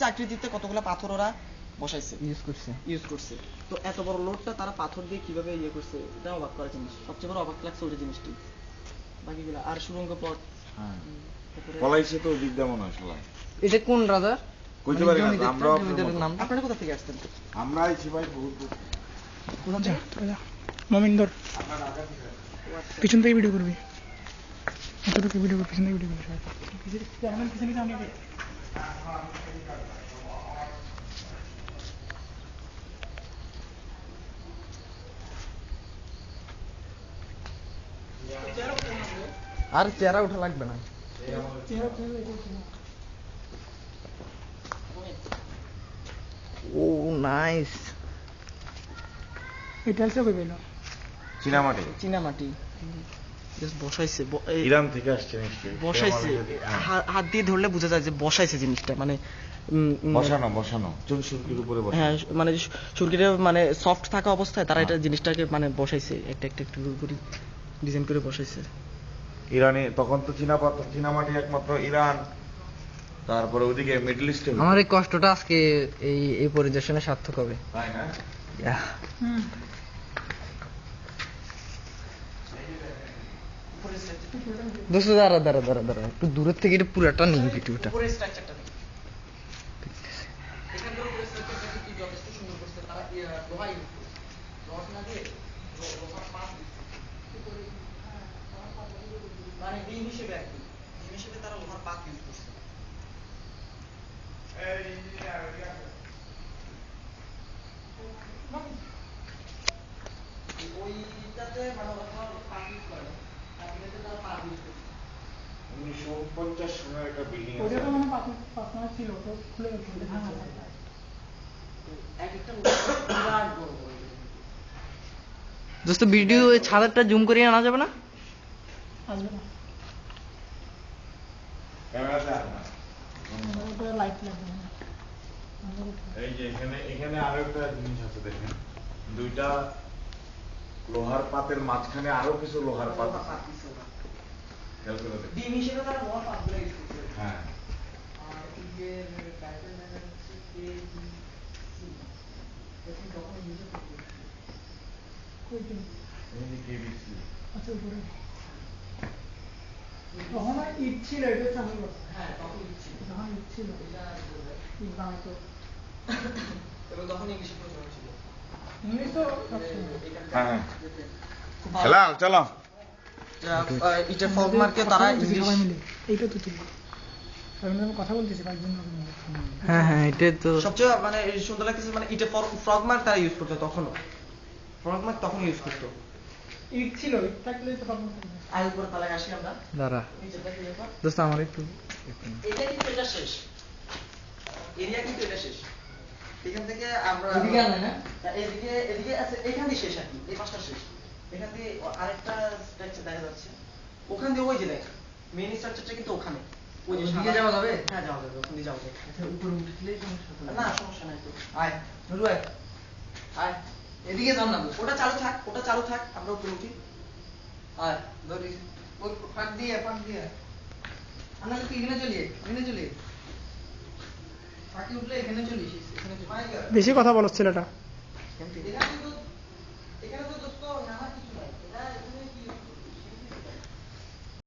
আকৃতিতে কতগুলো পাথর ওরা বসাইছে, ইউজ করছে। তো এত বড় লোডটা তারা পাথর দিয়ে কিভাবে ইয়ে করছে, এটা অবাক করা জিনিস। সবচেয়ে বড় অবাক লাগছে ওই জিনিসটি। বাকিগুলো আর সুড়ঙ্গ পথ পলাইছে তো দিক দেমন আসলে। এটা কোন রাজা? কইতে পারি না আমরা। নাম আপনারা কোথা থেকে আসছেন? আমরা আইছি ভাই বহুত দূর। কোথা থেকে? মমিন্দর পিছন থেকে ভিডিও করবি, এতটুকু ভিডিও করবি, পিছন থেকে ভিডিও করবি। পিছনে সামনে আর চেহারা উঠা লাগবে না। ও নাইস। এটা হচ্ছে কই পেলো? চীনামাটি। চীনামাটি বসাইছে, ইরান থেকে আসছে নিশ্চয়ই। বসাইছে, হাত দিয়ে ধরলে বোঝা যায় যে বসাইছে জিনিসটা, মানে বসানো চুন সুরকির উপরে বসানো। হ্যাঁ, মানে সুরকিটা মানে সফট থাকা অবস্থায় তারা এটা জিনিসটাকে মানে বসাইছে, একটা একটা একটু করে ডিজাইন করে বসাইছে। ইরানে তখন তো চীনামাটি একমাত্র ইরান, তারপরে ওদিকে মিডল ইস্টে। আমার এই কষ্টটা আজকে এই পরিদর্শনে সার্থক হবে, তাই না? দোস্ত দাঁড়া একটু দূরের থেকে এটা পুরাটা নিই ভিডিওটা। ওইটাতে মানে পাক ইউজ করে না, তারা পাক ইউজ করছে। 1949 সালের একটা বিল্ডিং আছে। ওটা তো মানে পাঁচ ছিল, তো খুলে গেছে, ভাঙা যায়। এক একটা বিরাট বড় বড়। দোস্ত ভিডিও ছাদেরটা জুম করিয়ে আনা যাবে না? আসবে না, ক্যামেরাতে আসে না। ওটা লাইট লাগবে না। এই যে এখানে আরো একটা জিনিস আছে দেখেন, দুইটা লোহার পাতের মাঝখানে আরো কিছু লোহার পাত আছে। খেয়াল করে দেখেন। ডিম হিসেবে তারা লোহার পাতগুলো ইউজ করছে। হ্যাঁ, আর এই যে টাইটেল ম্যাটার হচ্ছে কেবিসি, এখন যখন ইউজ করছে কই দিন? এই যে কেবিসি। আচ্ছা, উপরে তখন ইট ছিল, এটা চালু করছে। হ্যাঁ, তখন ইউজ ছিল। যখন ইট ছিল এটা ইট বানাইতো, এবং তখন ইংলিশে প্রচলন ছিল। ইংলিশ তো সবসময়। হ্যাঁ, খেলা চলো। এটা ফগ মার্কে তারা ইংলিশ। সবাই মিলে এইটা তো তুলি, আমি কথা বলতেছি কয়েকজন। হ্যাঁ এটা তো সবচেয়ে মানে সুন্দর লাগতেছে, মানে এটা ফ্রগ মার্ক তারা ইউজ করতো তখনও, ফ্রগ মার্ক তখন ইউজ করতো। ইট ছিল, ইট থাকলে তো পাবো। আর উপরে তালায় আসি আমরা, দাঁড়া নিচে দেখি একবার। দোস্ত আমার একটু এটা কিন্তু এটা শেষ এরিয়া, কিন্তু এটা শেষ। এখান থেকে আমরা এদিকে আনে না? এদিকে আছে, এখান দিয়ে শেষ আর কি, এই পাঁচটা শেষ। এখান দিয়ে আরেকটা স্ট্রাকচার দেখা যাচ্ছে, ওখান দিয়ে ওই যে দেখ মেইন স্ট্রাকচারটা কিন্তু ওখানে। ওই যে ওদিকে যাওয়া যাবে? হ্যাঁ যাওয়া যাবে, ওখান দিয়ে যাওয়া যাবে। আচ্ছা, উপরে উঠলেই সমস্যা হবে না সমস্যা নাই তো। আয় নুরু আয়, আয় এদিকে যান না। ওটা চালু থাক, আমরা উপরে উঠি। আয় ধরিস ওই ফাঁক দিয়ে আমরা তুই এখানে চলি ফাঁকে উঠলে এখানে চলিস, এখানে চলি। বেশি কথা বলো ছেলেটা। এখানে কিন্তু